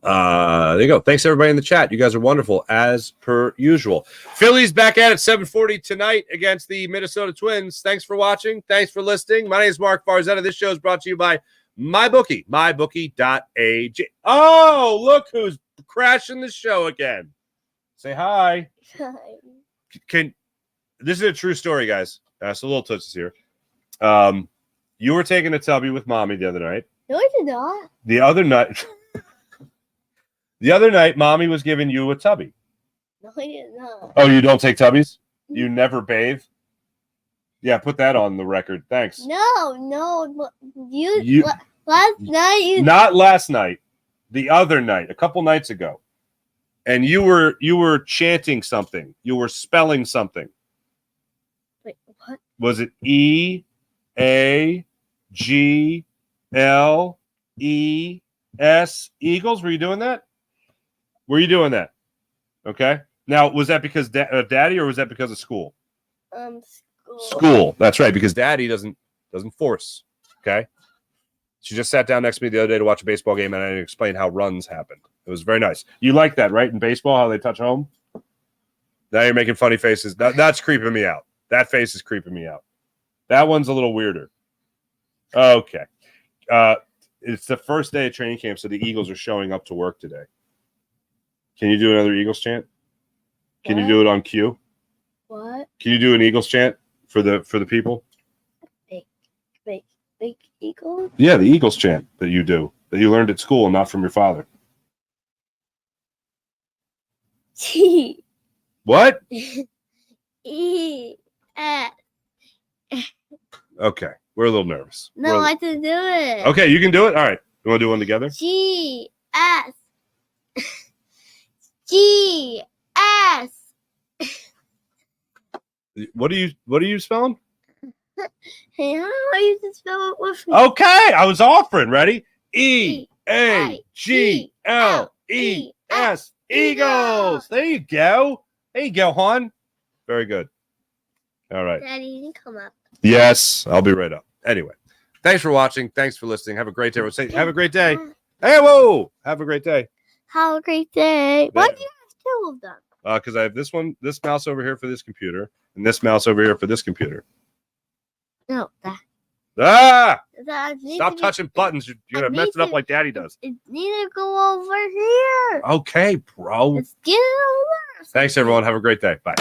There you go. Thanks, everybody in the chat. You guys are wonderful, as per usual. Phillies back at it, 7:40 tonight against the Minnesota Twins. Thanks for watching. Thanks for listening. My name is Mark Farzetta. This show is brought to you by MyBookie, mybookie.ag. Oh, look who's crashing the show again. Say hi. Hi. This is a true story, guys. So little touches here. You were taking a tubby with mommy the other night. No, I did not. The other night, mommy was giving you a tubby. No, I did not. Oh, you don't take tubbies? You never bathe? Yeah, put that on the record. Thanks. No. Last night. Not last night. The other night, a couple nights ago. And you were chanting something. You were spelling something. Wait, what? Was it E-A-G-L-E-S? Eagles? Were you doing that? Okay. Now, was that because daddy, or was that because of school? School. That's right, because daddy doesn't force. Okay. She just sat down next to me the other day to watch a baseball game, and I explained how runs happen. It was very nice. You like that, right? In baseball, how they touch home? Now you're making funny faces. That's creeping me out. That face is creeping me out. That one's a little weirder. Okay. It's the first day of training camp, so the Eagles are showing up to work today. Can you do another Eagles chant? Can you do it on cue? What? Can you do an Eagles chant for the people? Big Eagles? Yeah, the Eagles chant that you do, that you learned at school and not from your father. What? E-S. Okay, we're a little nervous. No, I can do it. Okay, you can do it? All right. You want to do one together? G-S. G-S. What are you spelling? Hey, how are you to spell it with me? Okay, I was offering. Ready? E-A-G-L-E-S. Eagles. There you go. There you go, hon. Very good. All right. Daddy, you can come up. Yes, I'll be right up. Anyway, thanks for watching. Thanks for listening. Have a great day. Say, have a great day. Hey, whoa. Have a great day. Have a great day. Why do you have two of them? Because I have this mouse over here for this computer, and this mouse over here for this computer. No, that. Stop touching buttons. You're going to mess it up like Daddy does. It needs to go over here. Okay, bro. Let's get it over. Thanks, everyone. Have a great day. Bye.